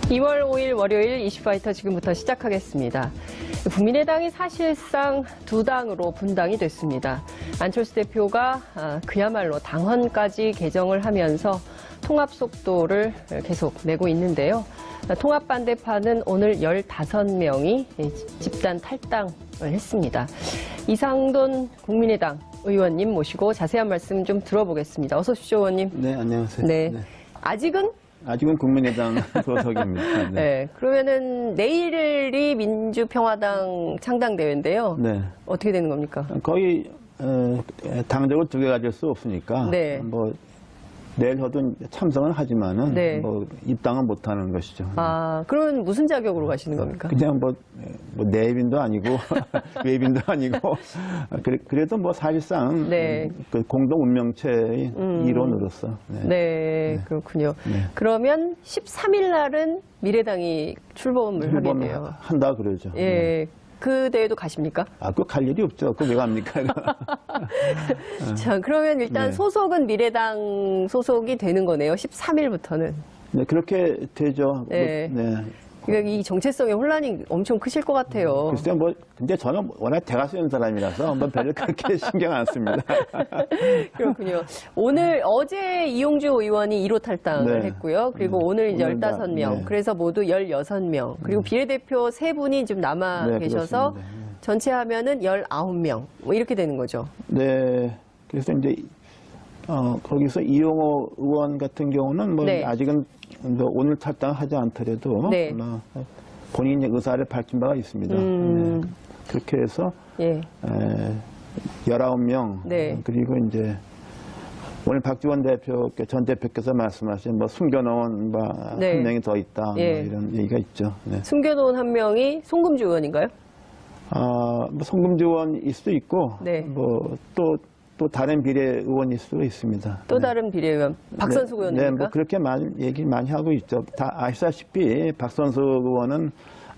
(2월 5일) 월요일 이슈파이터 지금부터 시작하겠습니다. 국민의당이 사실상 두 당으로 분당이 됐습니다. 안철수 대표가 그야말로 당헌까지 개정을 하면서 통합 속도를 계속 내고 있는데요. 통합 반대파는 오늘 15명이 집단 탈당을 했습니다. 이상돈 국민의당 의원님 모시고 자세한 말씀 좀 들어보겠습니다. 어서 오십시오, 의원님. 네, 안녕하세요. 네. 아직은 국민의당 소속입니다. 네. 네. 그러면은 내일이 민주평화당 창당대회인데요. 네. 어떻게 되는 겁니까? 거의 당적을 두 개 가질 수 없으니까. 네. 뭐 내일 저도 참석은 하지만은 네. 뭐 입당은 못하는 것이죠. 아, 그러면 무슨 자격으로 가시는 겁니까? 그냥 뭐 내빈도 아니고 외빈도 아니고 그래도 뭐 사실상 네. 그 공동 운명체의 일원으로서. 네, 네. 그렇군요. 네. 그러면 13일 날은 미래당이 출범을 하게 돼요. 한다 그러죠. 예. 네. 그 대회도 가십니까? 그거 갈 일이 없죠. 그거 왜 갑니까? 자, 그러면 일단 네. 소속은 미래당 소속이 되는 거네요. 13일부터는. 네, 그렇게 되죠. 네. 네. 그러니까 이 정체성의 혼란이 엄청 크실 것 같아요. 글쎄요, 근데 저는 워낙 대가수인 사람이라서 별로 그렇게 신경 안 씁니다. 그렇군요. 어제 이용주 의원이 1호 탈당을 네. 했고요. 그리고 오늘 이제 15명. 네. 그래서 모두 16명. 그리고 비례대표 3분이 좀 남아 네, 계셔서 그렇습니다. 네. 전체 하면은 19명. 뭐 이렇게 되는 거죠. 네. 그래서 이제, 거기서 이용호 의원 같은 경우는 뭐 네. 아직은 뭐 오늘 탈당하지 않더라도 네. 본인의 의사를 밝힌 바가 있습니다. 네. 그렇게 해서 예. 19명. 네. 그리고 이제 오늘 박지원 전 대표께서 말씀하신 뭐 숨겨놓은 네. 한 명이 더 있다. 예. 뭐 이런 얘기가 있죠. 네. 숨겨놓은 한 명이 송금주 의원인가요? 뭐 송금주 의원일 수도 있고, 네. 또 다른 비례의원일 수도 있습니다. 또 네. 다른 비례의원. 박선수 네, 의원입니까? 뭐 그렇게 얘기 많이 하고 있죠. 다 아시다시피 박선수 의원은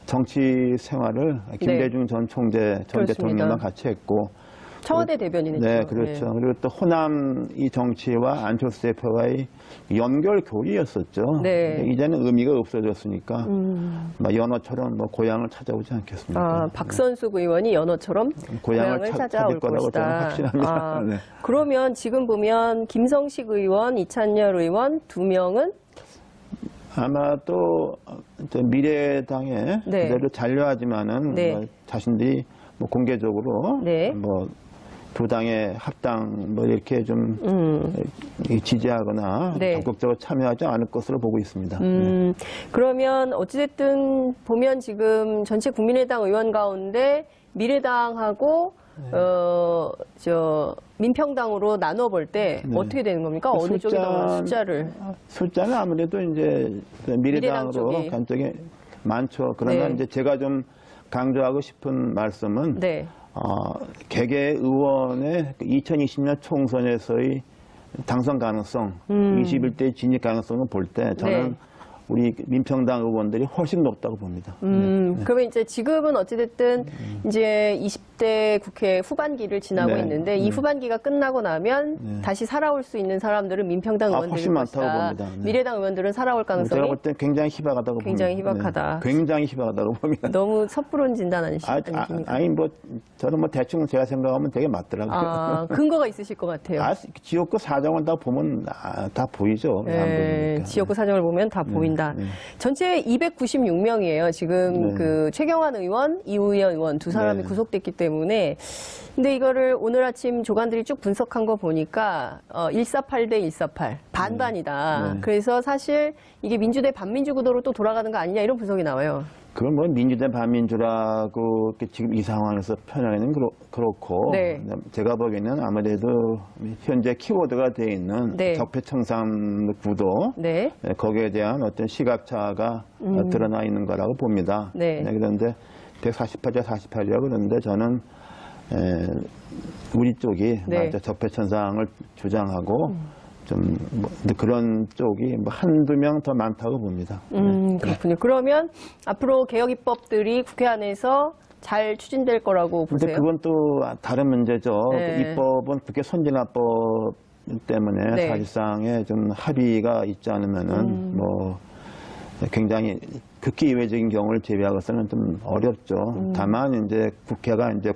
정치 생활을 김대중 전 총재, 전 그렇습니다. 대통령과 같이 했고, 청와대 대변인이죠. 네, 그렇죠. 네. 그리고 또 호남 이 정치와 안철수 대표와의 연결 교리였었죠. 네. 근데 이제는 의미가 없어졌으니까 연어처럼 뭐 고향을 찾아오지 않겠습니까? 박선숙 의원이 연어처럼 고향을 찾아올 거라고 저는 것이다. 확신합니다. 네. 그러면 지금 보면 김성식 의원, 이찬열 의원 2명은 아마 또 미래당에 네. 그대로 잔류하지만은 네. 뭐 자신들이 뭐 공개적으로 네. 뭐 두 당의 합당 뭐 이렇게 좀 지지하거나 네. 적극적으로 참여하지 않을 것으로 보고 있습니다. 네. 그러면 어찌됐든 보면 지금 전체 국민의당 의원 가운데 미래당하고 민평당으로 나눠 볼 때 네. 어떻게 되는 겁니까? 어느 쪽이 더 숫자는 아무래도 이제 미래당으로 쪽이. 간 쪽이 많죠. 그러나 네. 이제 제가 좀 강조하고 싶은 말씀은 네. 개개 의원의 2020년 총선에서의 당선 가능성, 21대 진입 가능성을 볼 때 저는 네. 우리 민평당 의원들이 훨씬 높다고 봅니다. 네. 그러면 이제 지금은 어찌됐든 이제 20대 국회 후반기를 지나고 네. 있는데 이 후반기가 끝나고 나면 다시 살아올 수 있는 사람들은 민평당 의원들일 훨씬 많다고 것이다. 봅니다. 네. 미래당 의원들은 살아올 가능성이 제가 볼 때 굉장히 희박하다고 굉장히 봅니다. 희박하다. 네. 굉장히 희박하다고 봅니다. 너무 섣부른 진단 아니십니까? 아니 뭐 저는 뭐 대충 제가 생각하면 되게 맞더라고요. 근거가 있으실 것 같아요. 지역구 사정을 다 보면 다 보이죠. 네, 지역구 사정을 보면 다 보인다. 네. 전체 296명이에요. 지금 네. 그 최경환 의원, 이우현 의원 두 사람이 네. 구속됐기 때문에. 근데 이거를 오늘 아침 조간들이 쭉 분석한 거 보니까 148대 148 반반이다. 네. 그래서 사실 이게 민주대 반민주 구도로 또 돌아가는 거 아니냐 이런 분석이 나와요. 그건 뭐 민주대 반민주라고 지금 이 상황에서 표현하기는 그렇고 네. 제가 보기에는 아무래도 현재 키워드가 되어 있는 네. 적폐청산 구도 네. 거기에 대한 어떤 시각차가 드러나 있는 거라고 봅니다. 네. 그런데 148대 48이라고 그러는데 저는 우리 쪽이 네. 적폐청산을 주장하고 좀 그런 쪽이 한두 명 더 많다고 봅니다. 그렇군요. 그러면 앞으로 개혁 입법들이 국회 안에서 잘 추진될 거라고 근데 보세요? 그건 또 다른 문제죠. 네. 입법은 국회 선진화법 때문에 네. 사실상의 좀 합의가 있지 않으면은 뭐 굉장히 극히 예외적인 경우를 제외하고서는 좀 어렵죠. 다만 이제 국회가 이제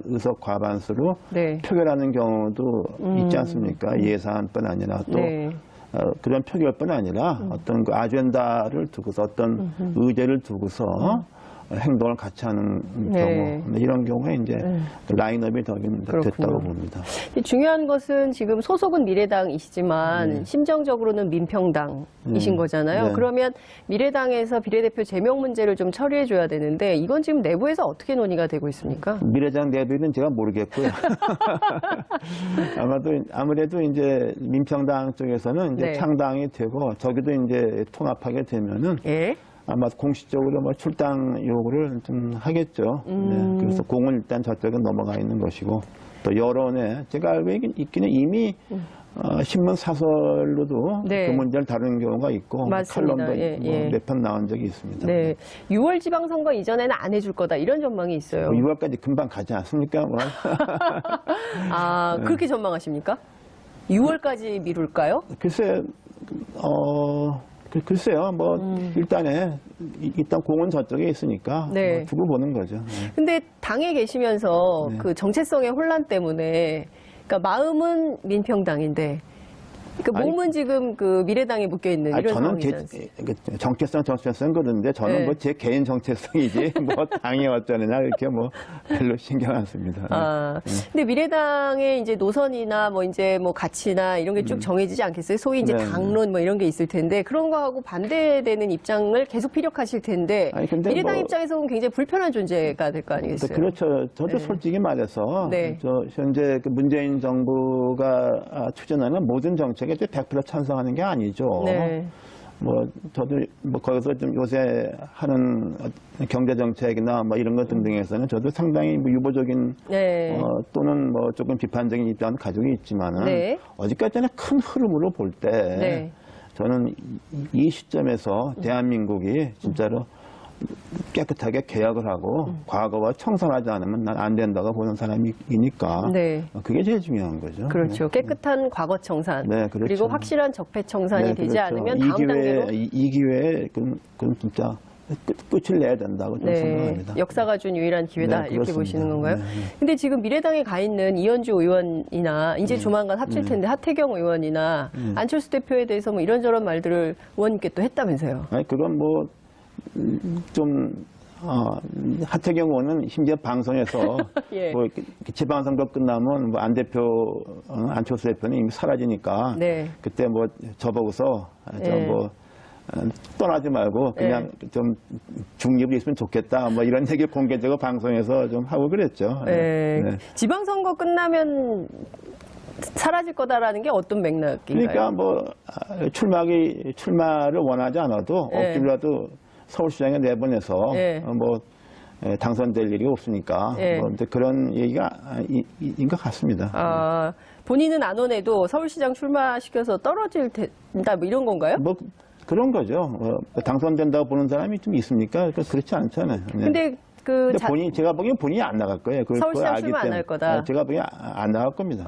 의석 과반수로 네. 표결하는 경우도 있지 않습니까? 예산뿐 아니라 또 네. 그런 표결뿐 아니라 어떤 그 아젠다를 두고서 어떤 의제를 두고서 행동을 같이 하는 네. 경우 이런 경우에 이제 라인업이 더 됐다고 그렇군요. 봅니다. 중요한 것은 지금 소속은 미래당이시지만 심정적으로는 민평당이신 거잖아요. 네. 그러면 미래당에서 비례대표 제명 문제를 좀 처리해줘야 되는데 이건 지금 내부에서 어떻게 논의가 되고 있습니까? 미래당 내부는 제가 모르겠고요. 아무래도 이제 민평당 쪽에서는 이제 네. 창당이 되고 저기도 이제 통합하게 되면은 예. 아마 공식적으로 뭐 출당 요구를 좀 하겠죠. 네, 그래서 공은 일단 저쪽에 넘어가 있는 것이고 또 여론에 제가 알고 있기는 이미 신문 사설로도 네. 그 문제를 다루는 경우가 있고 맞습니다. 칼럼도 예, 예. 몇 편 나온 적이 있습니다. 네. 6월 지방선거 이전에는 안 해줄 거다 이런 전망이 있어요. 6월까지 금방 가지 않습니까? 뭐. 아, 그렇게 전망하십니까? 6월까지 미룰까요? 글쎄, 글쎄요, 뭐, 일단 공은 저쪽에 있으니까, 네. 뭐 두고 보는 거죠. 네. 근데 당에 계시면서 그 정체성의 혼란 때문에 그러니까 마음은 민평당인데 그러니까 아니, 몸은 지금 그 미래당에 묶여 있는 아니, 이런 저는 상황이지 않습니까? 정체성 그러는데 저는 네. 뭐 제 개인 정체성이지, 뭐 당이 어쩌느냐, 이렇게 뭐 별로 신경 안 씁니다. 아, 근데 미래당의 이제 노선이나 뭐 이제 뭐 가치나 이런 게 쭉 정해지지 않겠어요? 소위 이제 네. 당론 뭐 이런 게 있을 텐데 그런 거하고 반대되는 입장을 계속 피력하실 텐데 아니, 근데 미래당 뭐- 입장에서는 굉장히 불편한 존재가 될 거 아니겠어요? 그렇죠. 저도 솔직히 말해서 네. 현재 그 문재인 정부가 추진하는 모든 정책에 100% 찬성하는 게 아니죠. 네. 뭐 저도 뭐 거기서 좀 요새 하는 경제 정책이나 뭐 이런 것 등등에서는 저도 상당히 뭐 유보적인 네. 또는 뭐 조금 비판적인 입장을 가지고 있지만은 네. 어디까지나 큰 흐름으로 볼 때 네. 저는 이 시점에서 대한민국이 진짜로 깨끗하게 개혁을 하고 과거와 청산하지 않으면 난 안 된다고 보는 사람이니까 네. 그게 제일 중요한 거죠. 그렇죠. 깨끗한 과거 청산. 네, 그렇죠. 그리고 확실한 적폐 청산이 네, 되지 그렇죠. 않으면 다음 단계로 이 기회에 그건 진짜 끝을 내야 된다고 저는 생각합니다. 역사가 준 유일한 기회다 네, 이렇게 그렇습니다. 보시는 건가요? 네, 네. 근데 지금 미래당에 가 있는 이현주 의원이나 이제 조만간 합칠 텐데 하태경 의원이나 안철수 대표에 대해서 뭐 이런저런 말들을 의원님께 또 했다면서요? 아니, 그건 뭐 좀 하태경 의원은 심지어 방송에서 예. 뭐 지방선거 끝나면 뭐 안 대표 안철수 대표는 이미 사라지니까 네. 그때 뭐 저보고서 예. 떠나지 말고 그냥 좀 중립을 있으면 좋겠다 뭐 이런 얘기 공개적으로 방송에서 좀 하고 그랬죠. 네. 네. 지방선거 끝나면 사라질 거다라는 게 어떤 맥락인가요? 그러니까 뭐 출마를 원하지 않아도 네. 억지로라도 서울시장에 내보내서 네. 당선될 일이 없으니까 네. 뭐 이제 그런 얘기가 인 것 같습니다. 아, 본인은 안 원해도 서울시장 출마시켜서 떨어질 텐다 뭐 이런 건가요? 뭐 그런 거죠. 당선된다고 보는 사람이 좀 있습니까? 그렇지 않잖아요. 네. 근데 제가 보기엔 본인이 안 나갈 거예요. 서울시장 출마 안 할 거다. 제가 보기엔 안 나갈 겁니다.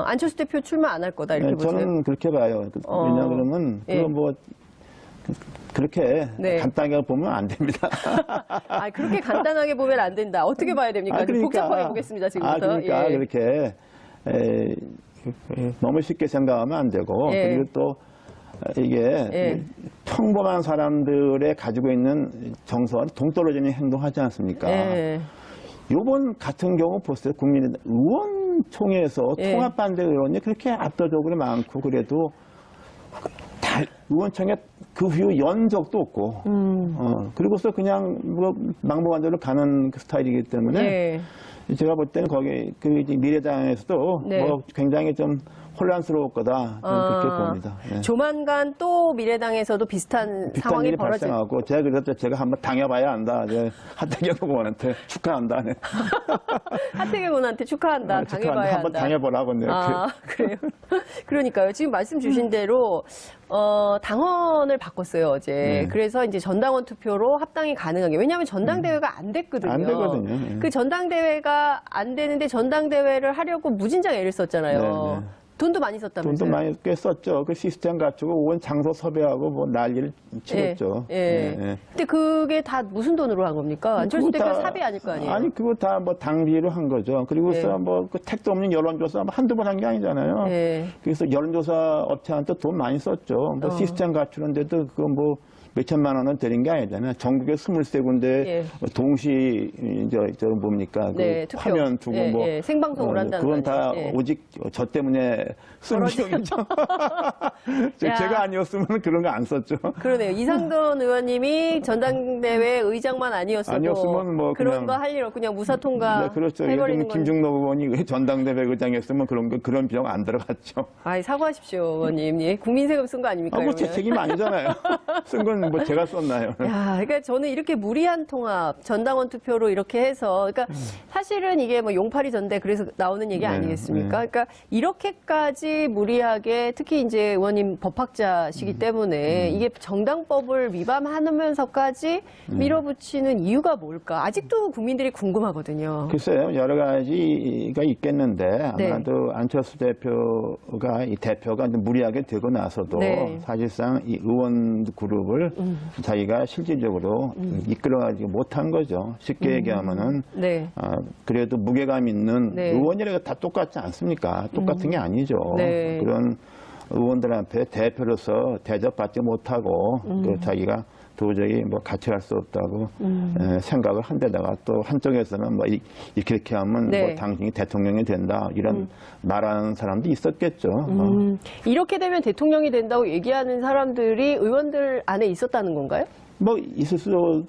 안철수 대표 출마 안 할 거다 이렇게 보세요? 저는 그렇게 봐요. 왜냐하면 예. 그거 뭐 그렇게 네. 간단하게 보면 안 됩니다. 아, 그렇게 간단하게 보면 안 된다. 어떻게 봐야 됩니까? 좀 복잡하게 보겠습니다, 지금부터. 그러니까 예. 그렇게 너무 쉽게 생각하면 안 되고 예. 그리고 또 이게 예. 평범한 사람들의 가지고 있는 정서와 동떨어지는 행동하지 않습니까? 예. 요번 같은 경우 보세요. 국민의당 의원총회에서 예. 통합반대 의원이 그렇게 압도적으로 많고 그래도 의원총회 그 후 연적도 없고 그리고서 그냥 뭐 망보한 대로 가는 그 스타일이기 때문에 예. 제가 볼 때는 거기 이제 미래당에서도 네. 뭐 굉장히 좀 혼란스러울 거다 저는 그렇게 봅니다. 네. 조만간 또 미래당에서도 비슷한 비슷한 상황이 일이 벌어질 발생하고 제가 그래서 제가 한번 당해봐야 한다. 하태경 의원한테 축하한다. 네. 하태경 의원한테 축하한다. 당해봐야 한번 한다. 당해보라고. 네. 아, 그래요? 그러니까요. 지금 말씀 주신 대로, 당헌을 바꿨어요, 어제. 네. 그래서 이제 전당원 투표로 합당이 가능한 게, 왜냐하면 전당대회가 안 됐거든요. 안 되거든요. 네. 그 전당대회가 안 되는데 전당대회를 하려고 무진장 애를 썼잖아요. 네, 네. 돈도 많이 썼다면서요? 돈도 많이 꽤 썼죠. 그 시스템 갖추고 온 장소 섭외하고 뭐 난리를 치렀죠. 예. 근데 그게 다 무슨 돈으로 한 겁니까? 안철수 그거 대표 다- 사비 아닐 거 아니에요? 아니 그거 다 뭐 당비로 한 거죠. 그리고서 뭐 그 택도 없는 여론조사 한두 번 한 게 아니잖아요. 예. 그래서 여론조사 업체한테 돈 많이 썼죠. 뭐 시스템 갖추는데도 그거 뭐 몇천만 원은 드린 게 아니잖아요. 전국에 23군데 예. 동시 저 뭡니까 네, 그 투표. 화면 두고 예, 뭐 예. 생방송을 한다는 그건 거 다 아니에요? 예. 오직 저 때문에 쓴 벌어진 비용이죠. 야. 제가 아니었으면 그런 거 안 썼죠. 그러네요. 이상돈 의원님이 전당대회 의장만 아니었어도 아니었으면 뭐 그런 그냥- 거 할 일 없고 그냥 무사 통과 네, 그렇죠. 예를 해버리는 들면 건. 김중록 의원이 전당대회 의장했으면 그런 비용 안 들어갔죠. 아이, 사과하십시오, 의원님. 예, 국민 세금 쓴 거 아닙니까? 뭐 제 그러면? 책임 아니잖아요. 쓴 건 뭐 제가 썼나요? 야, 그러니까 저는 이렇게 무리한 통합, 전당원 투표로 이렇게 해서, 그러니까 사실은 이게 뭐 용팔이 전대 그래서 나오는 얘기 네, 아니겠습니까? 네. 그러니까 이렇게까지 무리하게 특히 이제 의원님 법학자시기 때문에 이게 정당법을 위반하면서까지 밀어붙이는 이유가 뭘까? 아직도 국민들이 궁금하거든요. 글쎄요, 여러 가지가 있겠는데 네. 아마도 안철수 대표가 이 대표가 이제 무리하게 되고 나서도 네. 사실상 이 의원 그룹을 자기가 실질적으로 이끌어가지 못한 거죠. 쉽게 얘기하면은 네. 그래도 무게감 있는 네. 의원이라고 다 똑같지 않습니까? 똑같은 게 아니죠. 네. 그런 의원들한테 대표로서 대접받지 못하고 또 자기가 도저히 뭐 같이 갈 수 없다고 생각을 한 데다가 또 한쪽에서는 뭐 이렇게 하면 네. 뭐 당신이 대통령이 된다 이런 말하는 사람도 있었겠죠. 이렇게 되면 대통령이 된다고 얘기하는 사람들이 의원들 안에 있었다는 건가요? 뭐 있을 수도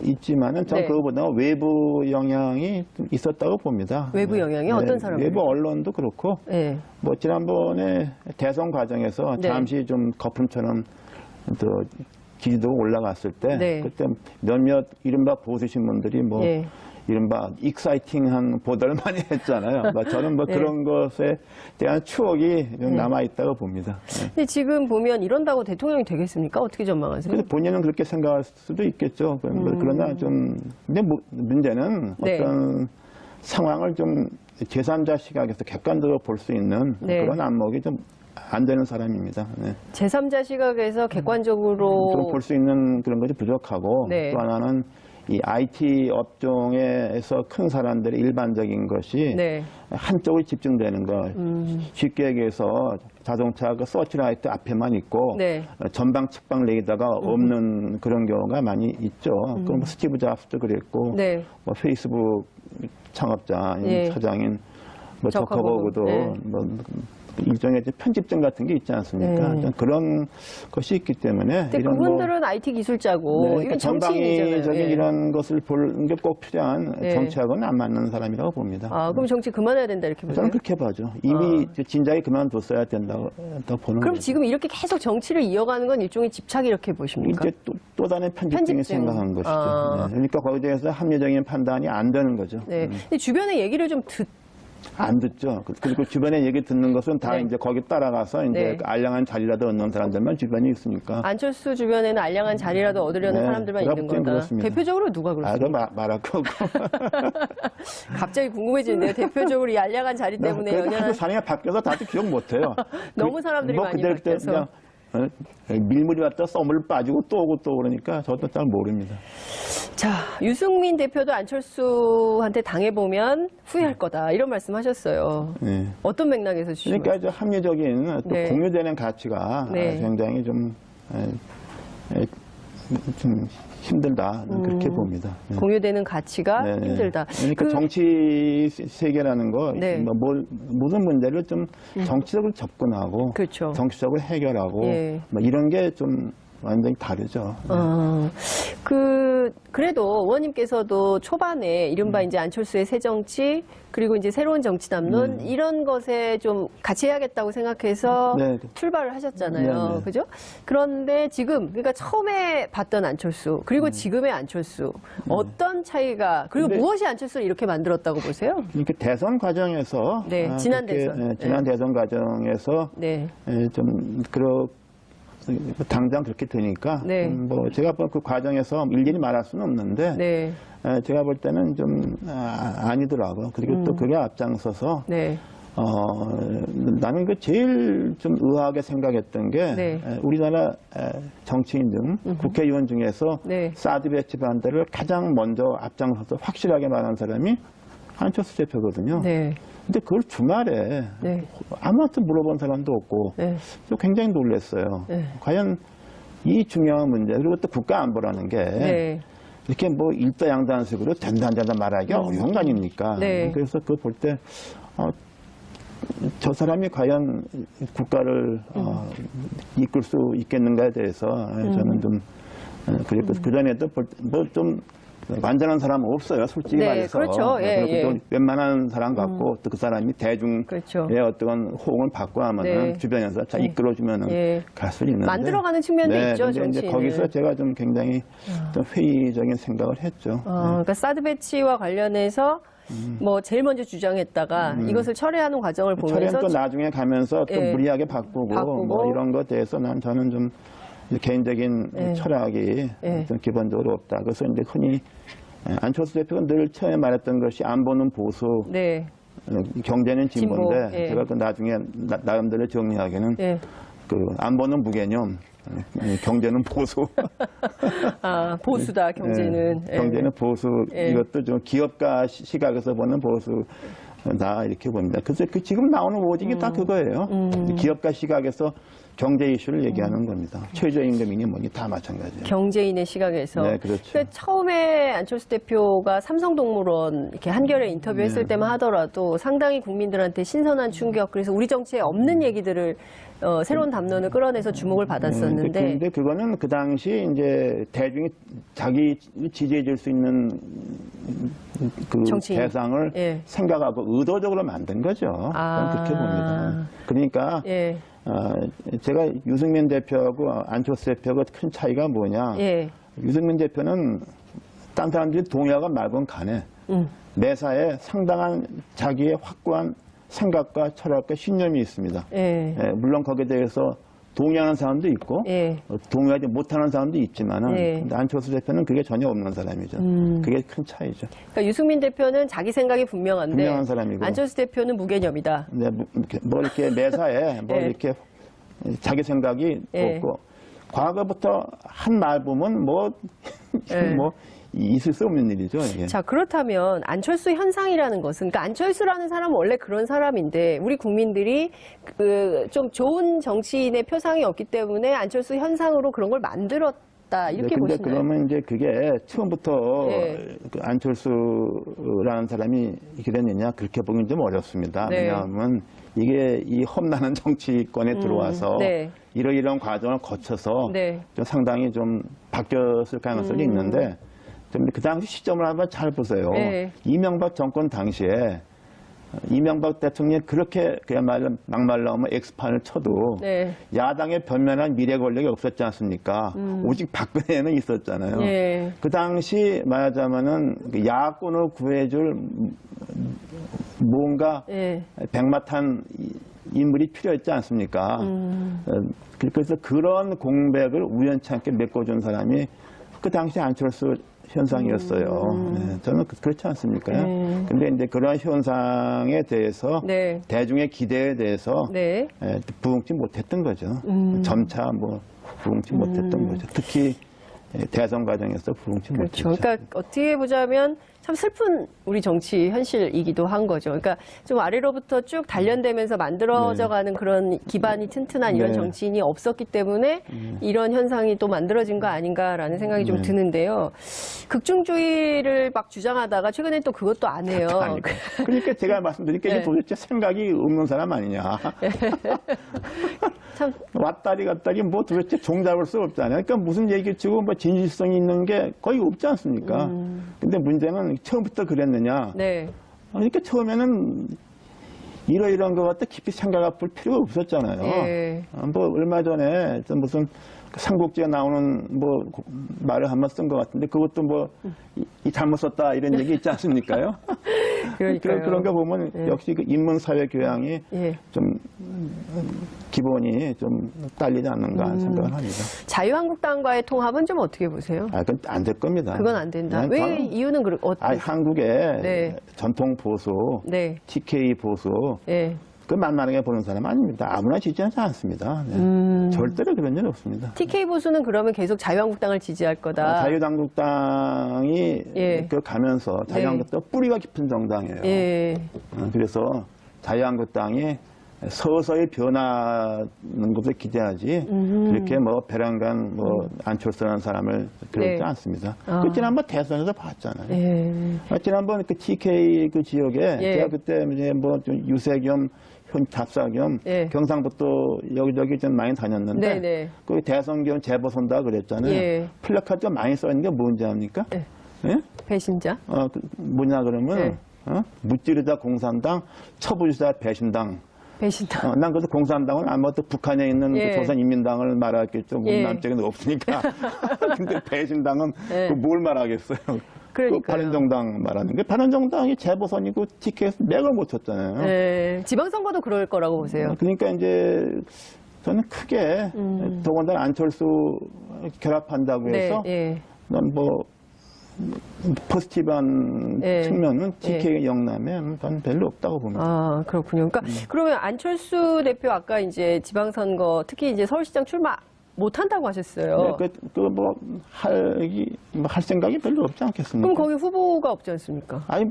있지만은 전 네. 그거보다 외부 영향이 좀 있었다고 봅니다. 외부 영향이 어떤 사람들? 외부 언론도 그렇고 네. 뭐 지난번에 대선 과정에서 네. 잠시 좀 거품처럼 또 지지도가 올라갔을 때 네. 그때 몇몇 이른바 보수 신문들이 뭐 네. 이른바 익사이팅한 보도를 많이 했잖아요. 저는 뭐 네. 그런 것에 대한 추억이 좀 남아 있다고 봅니다. 네. 근데 지금 보면 이런다고 대통령이 되겠습니까? 어떻게 전망하세요? 그래서 본인은 그렇게 생각할 수도 있겠죠. 그러나 좀 근데 문제는 네. 어떤 상황을 좀 제3자 시각에서 객관적으로 볼 수 있는 네. 그런 안목이 좀 안 되는 사람입니다. 네. 제3자 시각에서 객관적으로 좀 볼 수 있는 그런 것이 부족하고 네. 또 하나는 이 IT 업종에서 큰 사람들의 일반적인 것이 네. 한쪽에 집중되는 것. 쉽게 얘기해서 자동차 그 서치라이트 앞에만 있고 네. 전방 측방 레이더가 없는 그런 경우가 많이 있죠. 그럼 스티브 잡스도 그랬고 네. 뭐 페이스북 창업자 예. 사장인 뭐 저커버그. 저커버그도 네. 뭐 일종의 이제 편집증 같은 게 있지 않습니까? 네. 그런 것이 있기 때문에 근데 이런 그분들은 IT 기술자고 네, 이건 그러니까 정치인이잖아요. 전방위적인 예. 이런 것을 보는 게 꼭 필요한 네. 정치하고는 안 맞는 사람이라고 봅니다. 아, 그럼 정치 그만해야 된다 이렇게 보세요? 저는 그렇게 봐죠. 이미 진작에 그만뒀어야 된다고 보는 그럼 거죠. 지금 이렇게 계속 정치를 이어가는 건 일종의 집착 이렇게 보십니까? 이제 또 다른 편집증이 편집증. 생각한 것이죠. 아. 네. 그러니까 거기에 대해서 합리적인 판단이 안 되는 거죠. 네. 근데 주변의 얘기를 좀 안 듣죠. 그리고 주변에 얘기 듣는 것은 다 네. 이제 거기 따라가서 이제 네. 그 알량한 자리라도 얻는 사람들만 주변에 있으니까. 안철수 주변에는 알량한 자리라도 얻으려는 네, 사람들만 있는 그렇긴 거다. 그렇습니다. 대표적으로 누가 그렇습니까? 말할 거고. 갑자기 궁금해지는데요. 대표적으로 이 알량한 자리 때문에 그래도 하도 연연한 사람이 바뀌어서 다들 기억 못해요. 너무 사람들이 뭐 많이 그때 바뀌어서. 그냥 밀물이 왔다 썸을 빠지고 또 오고 또 그러니까 저도 잘 모릅니다. 자, 유승민 대표도 안철수한테 당해보면 후회할 거다. 이런 말씀 하셨어요. 네. 어떤 맥락에서 주시면? 그러니까 저 합리적인 또 네. 공유되는 가치가 네. 굉장히 좀 힘들다 그렇게 봅니다. 네. 공유되는 가치가 네. 힘들다. 그러니까 정치 세계라는 거 네. 모든 문제를 좀 정치적으로 접근하고 그렇죠. 정치적으로 해결하고 예. 뭐 이런 게 좀 완전히 다르죠. 그래도 의원님께서도 초반에 이른바 이제 안철수의 새 정치, 그리고 이제 새로운 정치 담론, 이런 것에 좀 같이 해야겠다고 생각해서 네. 출발을 하셨잖아요. 네, 네. 그죠? 그런데 지금, 그러니까 처음에 봤던 안철수, 그리고 지금의 안철수, 어떤 차이가, 그리고 근데- 무엇이 안철수를 이렇게 만들었다고 보세요? 그러니까 대선 과정에서 네, 지난 그렇게, 대선. 지난 대선 과정에서 네. 좀 당장 그렇게 되니까 네. 뭐 제가 그 과정에서 일일이 말할 수는 없는데 네. 제가 볼 때는 좀 아니더라고요. 그리고 또 그게 앞장서서 네. 나는 그 제일 좀 의아하게 생각했던 게 네. 우리나라 정치인 중 국회의원 중에서 네. 사드 배치 반대를 가장 먼저 앞장서서 확실하게 말한 사람이 안철수 대표거든요. 네. 근데 그걸 주말에 네. 아무한테 물어본 사람도 없고 네. 굉장히 놀랐어요. 네. 과연 이 중요한 문제, 그리고 또 국가 안보라는 게 네. 이렇게 뭐 일다양단식으로 된다 안 된다 말하기 어려운 거 아닙니까? 네. 그래서 그걸 볼 때 저 사람이 과연 국가를 이끌 수 있겠는가에 대해서 저는 좀 그랬고 그전에도 뭐 좀 완전한 사람은 없어요, 솔직히 네, 말해서. 그렇죠. 예, 그리고 또 예. 웬만한 사람 같고 또 그 사람이 대중의 그렇죠. 어떤 호응을 받고 하면은 네. 주변에서 잘 예. 이끌어주면은 예. 갈 수 있는데 만들어가는 측면도 있죠, 근데 이제 정치인은. 거기서 제가 좀 굉장히 좀 회의적인 생각을 했죠. 그러니까 사드 배치와 관련해서 뭐 제일 먼저 주장했다가 이것을 철회하는 과정을 보면서 철회는 또 나중에 가면서 또 예. 무리하게 바꾸고 뭐 이런 것에 대해서 저는 좀 개인적인 예. 철학이 예. 좀 기본적으로 없다. 그래서 이제 흔히 안철수 대표가 늘 처음에 말했던 것이 안보는 보수, 네. 경제는 진보인데 진보, 예. 제가 그 나중에 나름대로 정리하기는 예. 그 안보는 무개념, 경제는 보수. 보수다 경제는. 예, 경제는 보수. 예. 이것도 좀 기업가 시각에서 보는 보수다 이렇게 봅니다. 그래서 지금 나오는 워딩이 다 그거예요. 기업가 시각에서 경제 이슈를 얘기하는 겁니다. 최저임금이니 뭐니 다 마찬가지예요. 경제인의 시각에서. 네, 그렇죠. 근데 처음에 안철수 대표가 삼성동물원 이렇게 한겨레 인터뷰했을 네. 때만 하더라도 상당히 국민들한테 신선한 충격, 그래서 우리 정치에 없는 얘기들을 새로운 담론을 끌어내서 주목을 받았었는데. 근데 그거는 그 당시 이제 대중이 자기 지지해 줄 수 있는 그 정치인. 대상을 예. 생각하고 의도적으로 만든 거죠. 저는 그렇게 봅니다. 그러니까 예. 제가 유승민 대표하고 안철수 대표가 큰 차이가 뭐냐. 예. 유승민 대표는 딴 사람들이 동의하건 말건 간에 매사에 상당한 자기의 확고한 생각과 철학과 신념이 있습니다. 예. 물론 거기에 대해서 동의하는 사람도 있고 예. 동의하지 못하는 사람도 있지만은 예. 안철수 대표는 그게 전혀 없는 사람이죠. 그게 큰 차이죠. 그러니까 유승민 대표는 자기 생각이 분명한데 분명한 사람이고. 안철수 대표는 무개념이다. 네, 뭐 이렇게 매사에 뭐 예. 이렇게 자기 생각이 예. 없고 과거부터 한 말 보면 뭐 예. 뭐 있을 수 없는 일이죠. 이게. 자, 그렇다면 안철수 현상이라는 것은, 그러니까 안철수라는 사람은 원래 그런 사람인데 우리 국민들이 좀 좋은 정치인의 표상이 없기 때문에 안철수 현상으로 그런 걸 만들었다 이렇게 근데 보시나요? 그러면 이제 그게 처음부터 예. 그 안철수라는 사람이 이렇게 됐느냐 그렇게 보기는 좀 어렵습니다. 네. 왜냐하면 이게 이 험난한 정치권에 들어와서 네. 이러이러한 과정을 거쳐서 네. 좀 상당히 좀 바뀌었을 가능성이 있는데 좀 그 당시 시점을 한번 잘 보세요. 네. 이명박 정권 당시에 이명박 대통령이 그렇게 그야말로 막말 나오면 엑스판을 쳐도 네. 야당의 변면한 미래 권력이 없었지 않습니까? 오직 박근혜는 있었잖아요. 예. 그 당시 말하자면은 그 야권을 구해줄 뭔가 예. 백마탄 인물이 필요했지 않습니까? 그래서 그런 공백을 우연찮게 메꿔준 사람이 그 당시 안철수 현상이었어요. 네, 저는 그렇지 않습니까? 근데 이제 그런 현상에 대해서 네. 대중의 기대에 대해서 네. 부응치 못했던 거죠. 점차 뭐 부응치 못했던 거죠. 특히 대선 과정에서 부응치 그렇죠. 못했죠. 그러니까 어떻게 보자면 참 슬픈 우리 정치 현실이기도 한 거죠. 그러니까 좀 아래로부터 쭉 단련되면서 만들어져가는 그런 기반이 튼튼한 이런 네. 정치인이 없었기 때문에 이런 현상이 또 만들어진 거 아닌가라는 생각이 좀 드는데요. 극중주의를 막 주장하다가 최근에 또 그것도 안 해요. 아니, 그러니까 제가 말씀드린 게 네. 도대체 생각이 없는 사람 아니냐. 참 왔다리 갔다리 뭐 도대체 종잡을 수 없잖아요. 그러니까 무슨 얘기치고 뭐 진실성이 있는 게 거의 없지 않습니까? 근데 문제는 처음부터 그랬느냐. 네. 그러니까 처음에는 이러이러한 것 같다 깊이 생각해 볼 필요가 없었잖아요. 예. 뭐 얼마 전에 좀 무슨 삼국지에 나오는 뭐 말을 한 번 쓴 것 같은데 그것도 뭐 이 잘못 썼다 이런 얘기 있지 않습니까요? 그러니까요. 그런 거 보면 예. 역시 그 인문사회 교양이 예. 좀 기본이 좀 딸리지 않는가 하는 생각을 합니다. 자유한국당과의 통합은 좀 어떻게 보세요? 그건 안 될 겁니다. 그건 안 된다. 그냥 왜 저는 이유는 한국의 네. 전통 보수, 네. TK 보수, 예. 그 만만하게 보는 사람 아닙니다. 아무나 지지하지 않습니다. 네. 절대로 그런 일 없습니다. TK 보수는 그러면 계속 자유한국당을 지지할 거다. 자유한국당이 예. 그 가면서 자유한국당 뿌리가 깊은 정당이에요. 예. 그래서 자유한국당이 서서히 변하는 것을 기대하지 그렇게 뭐 배란간 뭐 안철수라는 사람을 그러지 네. 않습니다. 아. 그 지난번 대선에서 봤잖아요. 예. 지난번 그 TK 그 지역에 예. 제가 그때 이제 뭐 좀 유세 겸 잡사 겸 예. 경상북도 여기저기 좀 많이 다녔는데 네네. 그 대선 겸 재보선다 그랬잖아요. 예. 플래카드가 많이 써 있는 게 뭔지 압니까? 예. 예? 배신자? 뭐냐 그러면 예. 무찌르다 공산당, 처부수다 배신당. 배신자. 난 그래서 공산당은 아무것도 북한에 있는 예. 그 조선인민당을 말하겠죠. 예. 남쪽에는 없으니까. 근데 배신당은 예. 그 뭘 말하겠어요. 그러니까요. 그 바른정당 말하는 게 바른정당이 재보선이고 TK에서 맥을 못 쳤잖아요. 예. 지방선거도 그럴 거라고 보세요. 그러니까 이제 저는 크게 더군다나 안철수 결합한다고 해서 네. 예. 난 뭐 포지티브한 예. 측면은 TK 영남에 난 별로 없다고 봅니다. 아, 그렇군요. 그러니까 그러면 안철수 대표 아까 이제 지방선거 특히 이제 서울시장 출마 못 한다고 하셨어요. 네, 할 생각이 별로 없지 않겠습니까? 그럼 거기 후보가 없지 않습니까? 아니,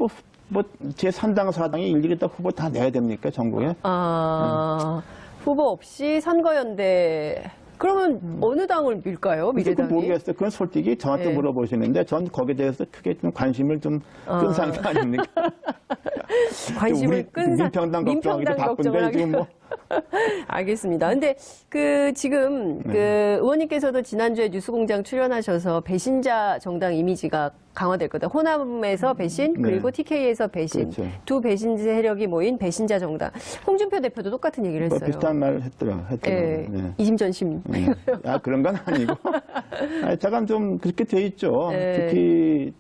제 3당, 4당이 일일이 다 후보 다 내야 됩니까, 전국에? 아, 후보 없이 선거연대. 그러면 어느 당을 밀까요? 그래서 미래당이? 모르겠어요. 그건 솔직히 저한테 예. 물어보시는데 전 거기에 대해서 크게 좀 관심을 좀 끈 상태 아닙니까? 관심을 끈 사- 민평당 걱정하기도 걱정을 바쁜데 하게. 지금 뭐. 알겠습니다. 근데 지금 의원님께서도 지난주에 뉴스공장 출연하셔서 배신자 정당 이미지가 강화될 거다. 호남에서 배신 그리고 TK에서 배신 그렇죠. 두 배신 세력이 모인 배신자 정당. 홍준표 대표도 똑같은 얘기를 했어요. 비슷한 말을 했더라고요. 예, 네. 이심전심. 그런 건 아니고. 제가 좀 그렇게 돼 있죠. 네. 특히,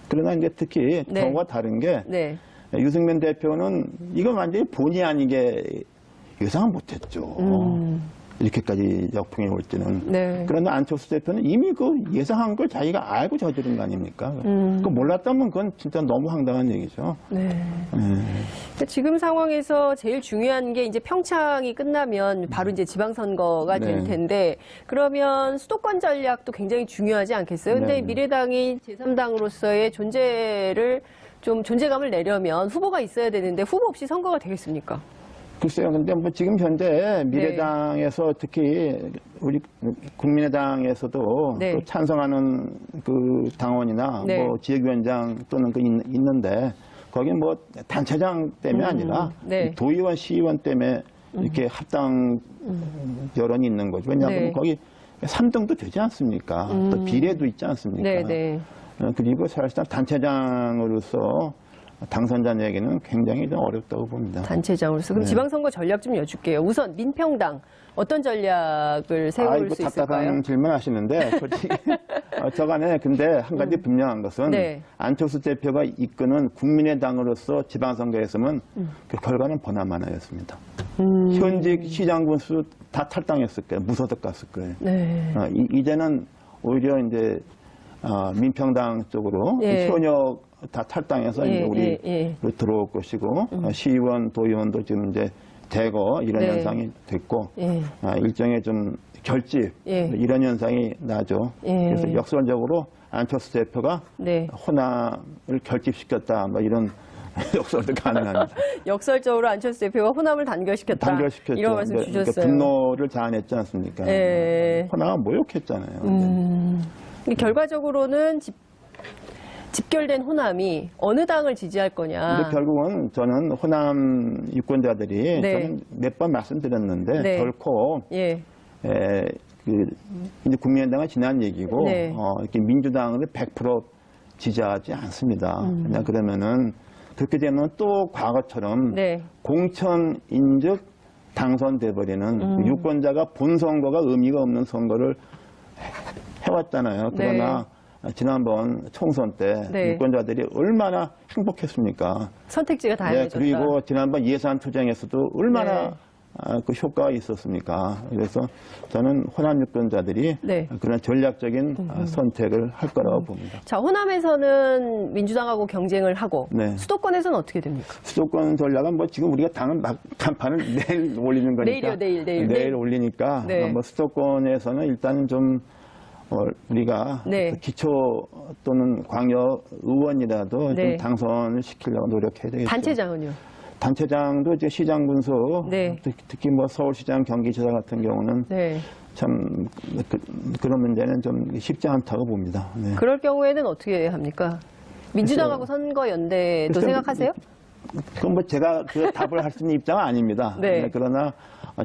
그러나 이제 특히 네. 경우가 다른 게 네. 유승민 대표는 이건 완전히 본의 아니게 예상을 못했죠. 이렇게까지 역풍이 올지는. 네. 그러나 안철수 대표는 이미 그 예상한 걸 자기가 알고 저지른 거 아닙니까? 그 몰랐다면 그건 진짜 너무 황당한 얘기죠. 네. 근데 지금 상황에서 제일 중요한 게 이제 평창이 끝나면 바로 이제 지방선거가 될 네. 텐데 그러면 수도권 전략도 굉장히 중요하지 않겠어요? 근데 네. 미래당이 제3당으로서의 존재감을 내려면 후보가 있어야 되는데 후보 없이 선거가 되겠습니까? 글쎄요, 근데 뭐 지금 현재 미래당에서 특히 우리 국민의당에서도 네. 또 찬성하는 그 당원이나 네. 뭐 지역위원장 또는 있는데 거기 뭐 단체장 때문에 아니라 네. 도의원, 시의원 때문에 이렇게 합당 여론이 있는 거죠. 왜냐하면 네. 거기 3등도 되지 않습니까? 또 비례도 있지 않습니까? 네, 네. 그리고 사실상 단체장으로서 당선자에게는 굉장히 좀 어렵다고 봅니다. 단체장으로서. 그럼 네. 지방선거 전략 좀 여쭐게요. 우선 민평당 어떤 전략을 세울 수 있을까요? 답답한 질문 하시는데 솔직히 저간에 근데 한 가지 분명한 것은 네. 안철수 대표가 이끄는 국민의당으로서 지방선거에서는 그 결과는 보나마나였습니다. 현직 시장 군수 다 탈당했을 거예요. 무소속 갔을 거예요. 네. 이제는 오히려 이제 민평당 쪽으로 예. 현역 다 탈당해서 이제 우리 예. 들어올 것이고 시의원, 도의원도 지금 이제 대거 이런 네. 현상이 됐고 예. 일종의 좀 결집 예. 이런 현상이 나죠. 예. 그래서 역설적으로 안철수 대표가 네. 호남을 결집시켰다 뭐 이런 역설도 가능합니다. 역설적으로 안철수 대표가 호남을 단결시켰다. 단결시켰죠. 이런 말씀 그러니까 주셨어요. 분노를 자아냈지 않습니까? 예. 호남은 모욕했잖아요. 근데 결과적으로는 집결된 호남이 어느 당을 지지할 거냐. 근데 결국은 저는 호남 유권자들이 네. 저는 몇 번 말씀드렸는데 네. 결코 예. 이제 국민의당은 지난 얘기고 네. 이렇게 민주당을 100% 지지하지 않습니다. 그냥 그러면은 그렇게 되면 또 과거처럼 네. 공천 인적 당선돼 버리는 유권자가 본 선거가 의미가 없는 선거를 해왔잖아요. 그러나 지난번 총선 때 네. 유권자들이 얼마나 행복했습니까? 선택지가 다양해졌다. 그리고 지난번 예산 투쟁에서도 얼마나 네. 그 효과가 있었습니까? 그래서 저는 호남 유권자들이 네. 그런 전략적인 선택을 할 거라고 봅니다. 자, 호남에서는 민주당하고 경쟁을 하고 네. 수도권에서는 어떻게 됩니까? 수도권 전략은 뭐 지금 우리가 당은 간판을 내일 올리는 거니까 내일. 올리니까 네. 뭐 수도권에서는 일단 좀 우리가 네. 그 기초 또는 광역 의원이라도 네. 좀 당선을 시키려고 노력해야 되겠죠. 단체장은요? 단체장도 이제 시장 군수, 네. 특히 뭐 서울시장, 경기지사 같은 경우는 네. 참 그런 문제는 좀 쉽지 않다고 봅니다. 네. 그럴 경우에는 어떻게 합니까? 민주당하고 선거 연대도 글쎄요. 생각하세요? 그건 뭐 제가 그 답을 할 수 있는 입장은 아닙니다. 네. 그러나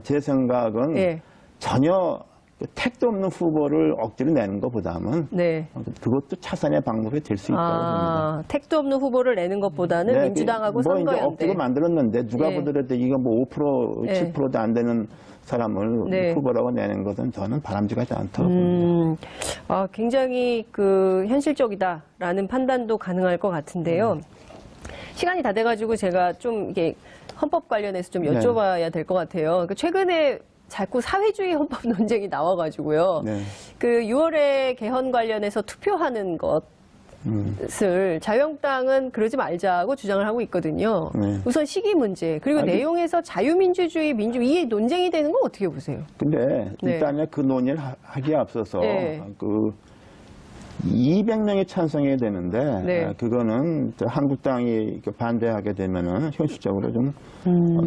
제 생각은 네. 전혀 그 택도 없는 후보를 억지로 내는 것보다는 네. 그것도 차선의 방법이 될 수 있다고 봅니다. 택도 없는 후보를 내는 것보다는 네, 민주당하고 뭐 선거 이제 연대. 억지로 만들었는데 누가 예. 보더라도 이거 뭐 5%, 예. 7%도 안 되는 사람을 네. 후보라고 내는 것은 저는 바람직하지 않다고 봅니다. 굉장히 그 현실적이다라는 판단도 가능할 것 같은데요. 시간이 다 돼가지고 제가 좀 이게 헌법 관련해서 좀 여쭤봐야 될 것 같아요. 최근에 자꾸 사회주의 헌법 논쟁이 나와가지고요. 네. 그 6월에 개헌 관련해서 투표하는 것을 자유한국당은 그러지 말자고 주장을 하고 있거든요. 네. 우선 시기 문제 그리고 내용에서 자유민주주의, 이 논쟁이 되는 건 어떻게 보세요? 근데 일단은 그 논의를 하기에 앞서서 네. 그 200명이 찬성해야 되는데 네. 그거는 한국당이 반대하게 되면은 현실적으로 좀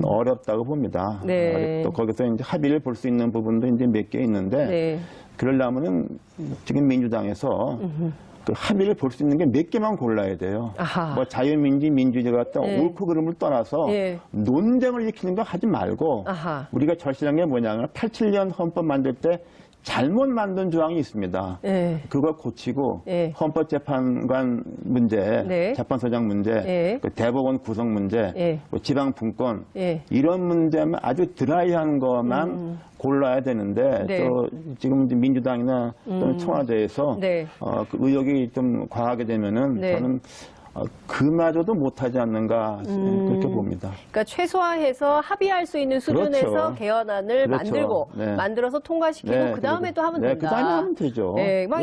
어렵다고 봅니다. 네. 또 거기서 이제 합의를 볼 수 있는 부분도 이제 몇 개 있는데 네. 그러려면은 지금 민주당에서 그 합의를 볼 수 있는 게 몇 개만 골라야 돼요. 아하. 뭐 자유민주, 민주주의 같은 네. 옳고 그름을 떠나서 네. 논쟁을 일으키는 거 하지 말고 아하. 우리가 절실한 게 뭐냐면 87년 헌법 만들 때 잘못 만든 조항이 있습니다. 네. 그걸 고치고 네. 헌법재판관 문제, 네. 재판소장 문제, 네. 그 대법원 구성 문제, 네. 뭐 지방분권 네. 이런 문제만 아주 드라이한 것만 골라야 되는데 네. 또 지금 이제 민주당이나 또는 청와대에서 네. 그 의혹이 좀 과하게 되면은 네. 저는 그마저도 못하지 않는가 그렇게 봅니다. 그러니까 최소화해서 합의할 수 있는 수준에서 그렇죠. 개헌안을 그렇죠. 만들고 네. 만들어서 통과시키고 네, 그 다음에 또 하면 네, 된다. 그 다음에 하면 되죠. 네, 막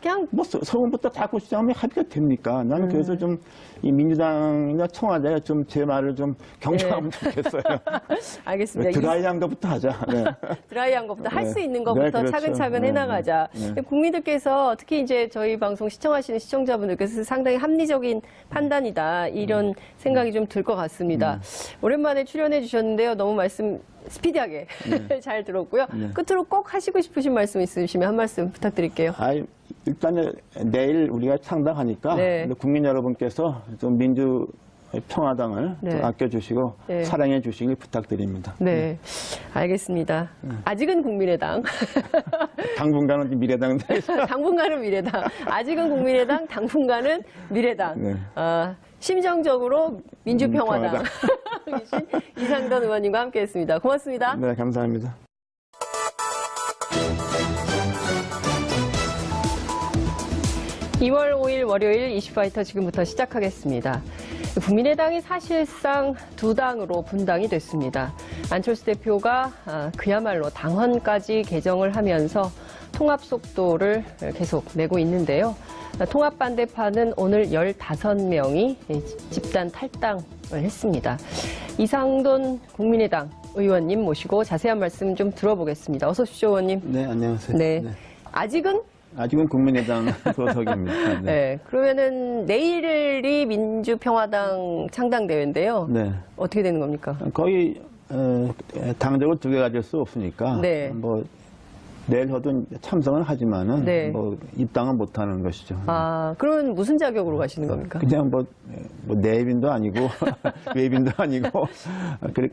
그냥 뭐 서울부터 다 고치자면 합의가 됩니까? 나는 그래서 좀 이 민주당이나 청와대가 좀 제 말을 좀 경청하면 좋겠어요. 알겠습니다. 드라이한 것부터 하자. 네. 드라이한 것부터 할 네. 수 있는 것부터 네, 그렇죠. 차근차근 네, 해나가자. 네. 국민들께서 특히 이제 저희 방송 시청하시는 시청자분들께서 상당히 합리적인 판단이다 이런 생각이 좀 들 것 같습니다. 오랜만에 출연해 주셨는데요. 너무 말씀 스피디하게 잘 들었고요. 끝으로 꼭 하시고 싶으신 말씀 있으시면 한 말씀 부탁드릴게요. 일단은 내일 우리가 창당하니까 네. 국민 여러분께서 좀 민주평화당을 네. 좀 아껴주시고 네. 사랑해 주시길 부탁드립니다. 네, 알겠습니다. 아직은 국민의당, 당분간은 미래당 당분간은 미래당, 아직은 국민의당, 당분간은 미래당. 네. 심정적으로 민주평화당 이상돈 의원님과 함께했습니다. 고맙습니다. 네, 감사합니다. (2월 5일) 월요일 이슈파이터 지금부터 시작하겠습니다. 국민의당이 사실상 두 당으로 분당이 됐습니다. 안철수 대표가 그야말로 당헌까지 개정을 하면서 통합 속도를 계속 내고 있는데요. 통합 반대파는 오늘 15명이 집단 탈당을 했습니다. 이상돈 국민의당 의원님 모시고 자세한 말씀 좀 들어보겠습니다. 어서 오십시오, 의원님. 네, 안녕하세요. 네. 아직은 국민의당 소속입니다. 네. 그러면은 내일이 민주평화당 창당대회인데요. 네. 어떻게 되는 겁니까? 거의 당적을 두 개 가질 수 없으니까 네. 뭐 내일 저도 참석은 하지만은 네. 뭐 입당은 못하는 것이죠. 그러면 무슨 자격으로 가시는 겁니까? 그냥 뭐 내빈도 아니고 외빈도 아니고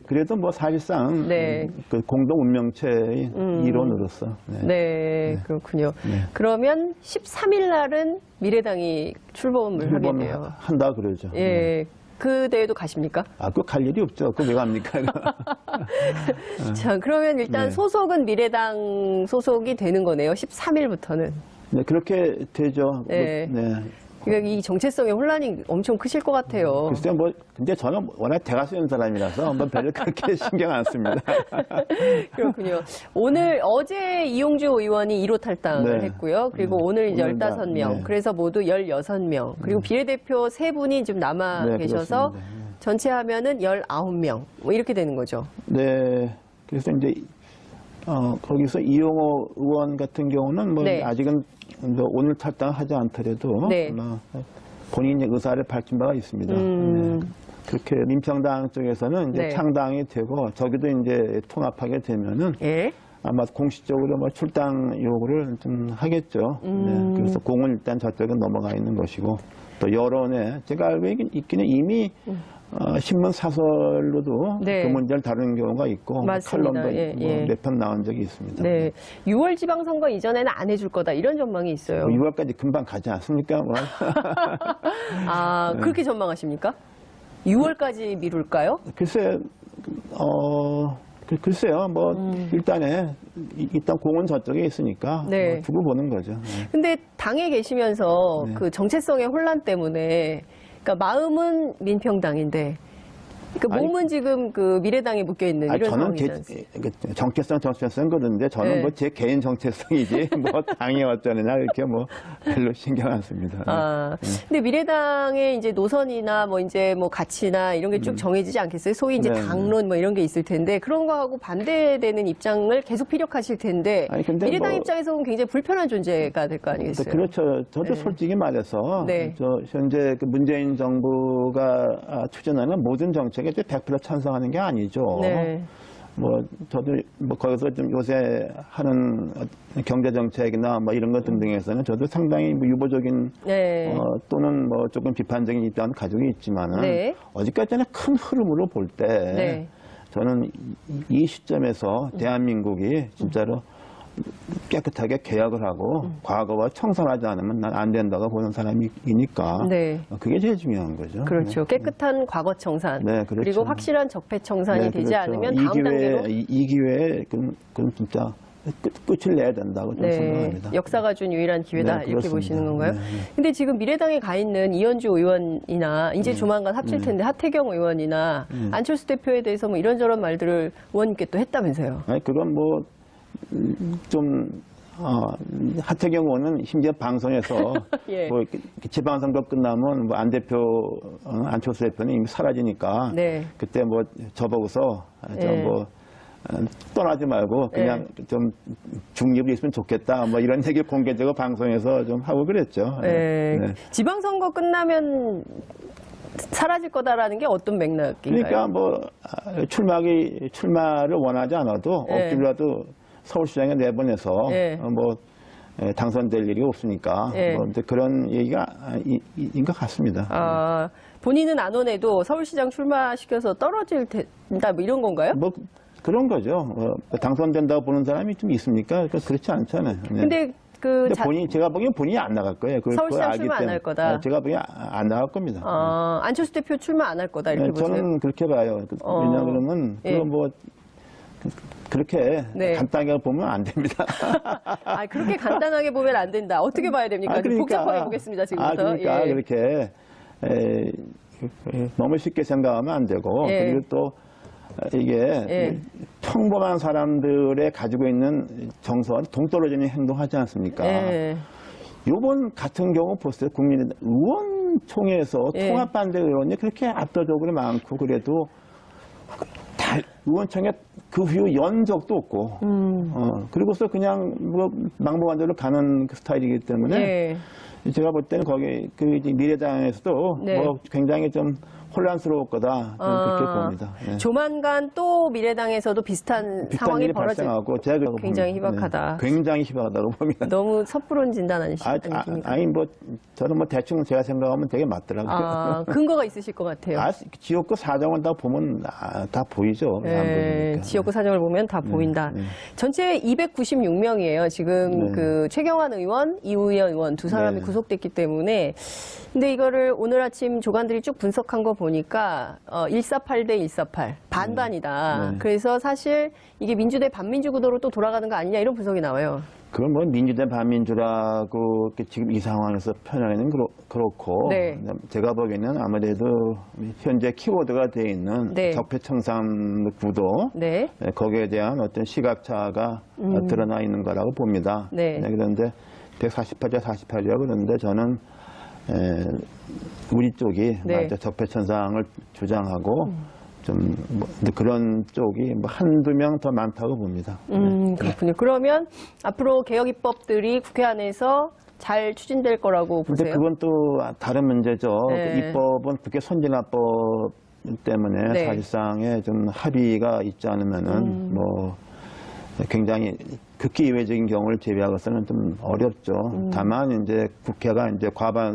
그래도 뭐 사실상 네. 그 공동 운명체의 일원으로서. 네, 그렇군요. 네. 그러면 13일 날은 미래당이 출범을 하게 돼요. 한다 그러죠. 예. 그 대회도 가십니까? 그거 갈 일이 없죠. 그거 왜 갑니까? 자, 그러면 일단 네. 소속은 미래당 소속이 되는 거네요. 13일부터는. 네, 그렇게 되죠. 네. 네. 그러니까 이 정체성의 혼란이 엄청 크실 것 같아요. 글쎄요, 뭐, 근데 저는 워낙 대가 쓰는 사람이라서 뭐 별로 그렇게 신경 안 씁니다. 그렇군요. 어제 이용주 의원이 1호 탈당을 네. 했고요. 그리고 오늘 이제 오늘 15명. 네. 그래서 모두 16명. 그리고 비례대표 3분이 좀 남아 네, 계셔서 그렇습니다. 네. 전체 하면은 19명. 뭐 이렇게 되는 거죠. 네. 그래서 이제, 거기서 이용호 의원 같은 경우는 뭐 네. 아직은 오늘 탈당하지 않더라도 네. 아마 본인의 의사를 밝힌 바가 있습니다. 네. 그렇게 민평당 쪽에서는 이제 네. 창당이 되고 저기도 이제 통합하게 되면은 예. 아마 공식적으로 뭐 출당 요구를 좀 하겠죠. 네. 그래서 공은 일단 저쪽에 넘어가 있는 것이고 또 여론에 제가 알고 있기는 이미 신문 사설로도 네. 그 문제를 다루는 경우가 있고 맞습니다. 칼럼도 예, 예. 몇 편 나온 적이 있습니다. 네. 6월 지방선거 이전에는 안 해줄 거다. 이런 전망이 있어요. 6월까지 금방 가지 않습니까? 뭐. 아, 그렇게 전망하십니까? 6월까지 미룰까요? 글쎄, 글쎄요. 뭐 일단 공은 저쪽에 있으니까 네. 뭐 두고 보는 거죠. 네. 근데 당에 계시면서 네. 그 정체성의 혼란 때문에 그러니까 마음은 민평당인데 그 아니, 몸은 지금 그 미래당에 묶여 있는 이런 저는 상황이잖아요. 정체성 그러는데 저는 네. 뭐 제 개인 정체성이지 뭐 당이 어쩌느냐 이렇게 뭐 별로 신경 안 씁니다. 아, 근데 미래당의 이제 노선이나 뭐 이제 뭐 가치나 이런 게 쭉 정해지지 않겠어요? 소위 이제 네. 당론 뭐 이런 게 있을 텐데 그런 거하고 반대되는 입장을 계속 피력하실 텐데 아니, 근데 미래당 뭐- 입장에서는 굉장히 불편한 존재가 될 거 아니겠어요? 그렇죠. 저도 솔직히 말해서 네. 현재 그 문재인 정부가 추진하는 모든 정책에 100% 찬성하는 게 아니죠. 네. 뭐 저도 뭐 거기서 좀 요새 하는 경제 정책이나 뭐 이런 것 등등에서는 저도 상당히 뭐 유보적인 네. 또는 뭐 조금 비판적인 입장을 가지고 있지만은 네. 어제까지는 큰 흐름으로 볼 때 네. 저는 이 시점에서 대한민국이 진짜로 깨끗하게 개혁을 하고 과거와 청산하지 않으면 난 안 된다고 보는 사람이니까 네. 그게 제일 중요한 거죠. 그렇죠. 깨끗한 과거 청산. 네, 그렇죠. 그리고 확실한 적폐 청산이 네, 되지 그렇죠. 않으면 다음 단계로 이 기회에 그럼 진짜 끝을 내야 된다고 좀 네, 생각합니다. 역사가 준 유일한 기회다 네, 이렇게 그렇습니다. 보시는 건가요? 네, 네. 근데 지금 미래당에 가 있는 이현주 의원이나 이제 조만간 합칠 텐데 하태경 의원이나 안철수 대표에 대해서 뭐 이런저런 말들을 의원님께 또 했다면서요? 아니 그건 뭐 좀 하태경 의원은 심지어 방송에서 예. 뭐 지방선거 끝나면 뭐 안 대표 안철수 대표는 이미 사라지니까 네. 그때 뭐 저보고서 예. 떠나지 말고 그냥 좀 중립이 있으면 좋겠다 뭐 이런 얘기 공개적으로 방송에서 좀 하고 그랬죠. 네. 네. 지방선거 끝나면 사라질 거다라는 게 어떤 맥락인가요? 그러니까 뭐 출마를 원하지 않아도 네. 억지로라도 서울시장에 내보내서 네. 당선될 일이 없으니까 네. 뭐 이제 그런 얘기가 인 것 같습니다. 아, 본인은 안 원해도 서울시장 출마시켜서 떨어질 텐다 뭐 이런 건가요? 뭐 그런 거죠. 당선된다고 보는 사람이 좀 있습니까? 그렇지 않잖아요. 네. 근데 근데 제가 보기엔 본인이 안 나갈 거예요. 그걸 서울시장 알기 출마 안 할 때문에. 거다. 제가 보기엔 안 나갈 겁니다. 안철수 대표 출마 안 할 거다 이렇게 보세요? 저는 그렇게 봐요. 왜냐하면 예. 그렇게 네. 간단하게 보면 안 됩니다. 아, 그렇게 간단하게 보면 안 된다. 어떻게 봐야 됩니까? 좀 복잡하게 보겠습니다, 지금부터. 그러니까 예. 그렇게 너무 쉽게 생각하면 안 되고 예. 그리고 또 이게 예. 평범한 사람들의 가지고 있는 정서와 동떨어지는 행동하지 않습니까? 예. 요번 같은 경우 보세요. 국민의당 의원총회에서 예. 통합반대 의원이 그렇게 압도적으로 많고 그래도 의원총회 그 후에 연적도 없고 그리고서 그냥 뭐 망보한 대로 가는 그 스타일이기 때문에 예. 제가 볼 때는 거기 이제 미래당에서도 네. 뭐 굉장히 좀 혼란스러울 거다 저는 그렇게 봅니다. 네. 조만간 또 미래당에서도 비슷한 상황이 일이 벌어질 발생하고 제가 그렇게 굉장히 봅니다. 희박하다. 네. 굉장히 희박하다고 봅니다. 너무 섣부른 진단 아니십니까? 아니 뭐 저는 뭐 대충 제가 생각하면 되게 맞더라고요. 근거가 있으실 것 같아요. 지역구 사정을 다 보면 다 보이죠. 안 네, 보이니까. 지역구 사정을 보면 다 보인다. 네. 전체 296명이에요. 지금 네. 그 최경환 의원, 이우현 의원 두 사람이 네. 구속됐기 때문에. 근데 이거를 오늘 아침 조간들이 쭉 분석한 거 보니까 148 대 148 반반이다. 네. 그래서 사실 이게 민주대 반민주 구도로 또 돌아가는 거 아니냐 이런 분석이 나와요. 그건 뭐 민주대 반민주라고 이렇게 지금 이 상황에서 표현하기는 그렇고 네. 제가 보기에는 아무래도 현재 키워드가 되어 있는 네. 적폐청산 구도 네. 거기에 대한 어떤 시각차가 드러나 있는 거라고 봅니다. 네. 그런데 148자 48자 그런데 저는 우리 쪽이 네. 맞아 적폐청산을 주장하고 좀 뭐 그런 쪽이 뭐 한두 명 더 많다고 봅니다. 그렇군요. 그러면 앞으로 개혁 입법들이 국회 안에서 잘 추진될 거라고 근데 보세요? 그건 또 다른 문제죠. 네. 그 입법은 국회 선진화법 때문에 네. 사실상에 좀 합의가 있지 않으면은 뭐 굉장히 극히 예외적인 경우를 제외하고서는 좀 어렵죠. 다만 이제 국회가 이제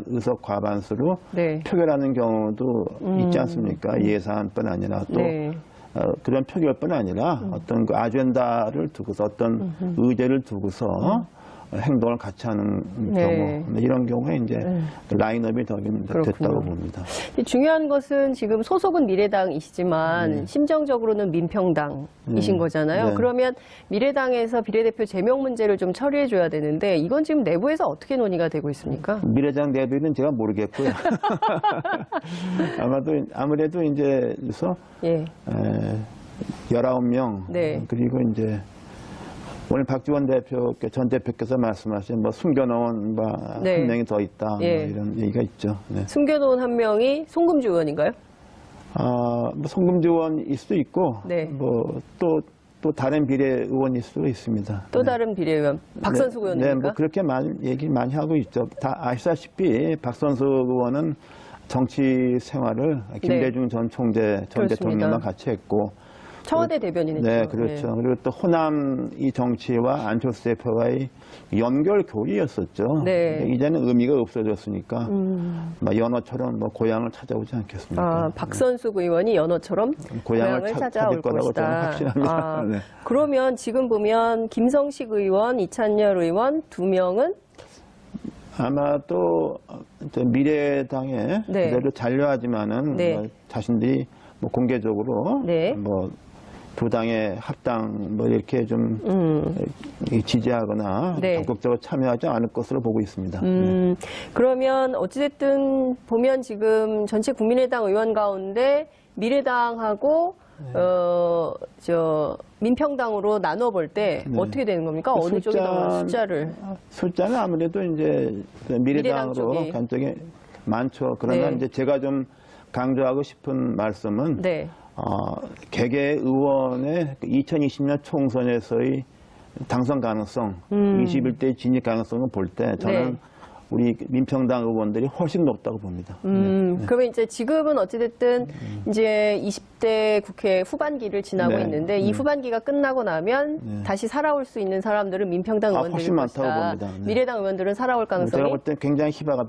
의석 과반수로 네. 표결하는 경우도 있지 않습니까? 예산뿐 아니라 또 네. 그런 표결뿐 아니라 어떤 그 아젠다를 두고서 어떤 의제를 두고서 행동을 같이 하는 네. 경우 이런 경우에 이제 라인업이 더 됐다고 그렇군요. 봅니다. 중요한 것은 지금 소속은 미래당이시지만 네. 심정적으로는 민평당이신 네. 거잖아요. 네. 그러면 미래당에서 비례대표 제명 문제를 좀 처리해 줘야 되는데 이건 지금 내부에서 어떻게 논의가 되고 있습니까? 미래당 내부는 제가 모르겠고요. 아무래도 이제 그래서 예. 19명 네. 그리고 이제 오늘 박지원 전 대표께서 말씀하신 뭐 숨겨놓은 네. 한 명이 더 있다 예. 뭐 이런 얘기가 있죠. 네. 숨겨놓은 한 명이 송금주 의원인가요? 뭐 송금주 의원일 수도 있고 네. 뭐 또 다른 비례 의원일 수도 있습니다. 또 네. 다른 비례의원 박선수 네, 의원입니까? 뭐 그렇게 얘기 많이 하고 있죠. 다 아시다시피 박선수 의원은 정치 생활을 김대중 전 총재, 전 그렇습니다. 대통령과 같이 했고, 청와대 대변인이죠. 네, 그렇죠. 그리고 또 호남 이 정치와 안철수 대표와의 연결 교리였었죠. 네. 이제는 의미가 없어졌으니까, 뭐 연어처럼 뭐 고향을 찾아오지 않겠습니까? 박선수 의원이 연어처럼 고향을 찾아올 찾을 거라고 저는 것이다. 확신합니다. 네. 그러면 지금 보면 김성식 의원, 이찬열 의원 두 명은 아마 또 미래당에 네. 그대로 잔류하지만은 네. 뭐 자신들이 뭐 공개적으로 네. 뭐 두 당의 합당 뭐 이렇게 좀 지지하거나 네. 적극적으로 참여하지 않을 것으로 보고 있습니다. 그러면 어찌됐든 보면 지금 전체 국민의당 의원 가운데 미래당하고 민평당으로 나눠 볼 때 네. 어떻게 되는 겁니까? 그 어느 쪽이 더 숫자를? 숫자는 아무래도 이제 그 미래당 미래당으로 쪽이. 간 쪽이 많죠. 그러나 네. 이제 제가 좀 강조하고 싶은 말씀은 네. 개개 의원의 2020년 총선에서의 당선 가능성, 21대 진입 가능성을 볼 때 저는 네. 우리 민평당 의원들이 훨씬 높다고 봅니다. 그러면 이제 지금은 어찌됐든 이제 20대 국회 후반기를 지나고 네. 있는데 이 후반기가 끝나고 나면 네. 다시 살아올 수 있는 사람들은 민평당 의원들일 훨씬 많다고 것이다. 봅니다. 네. 미래당 의원들은 살아올 가능성이 제가 볼 때 굉장히 희박하다.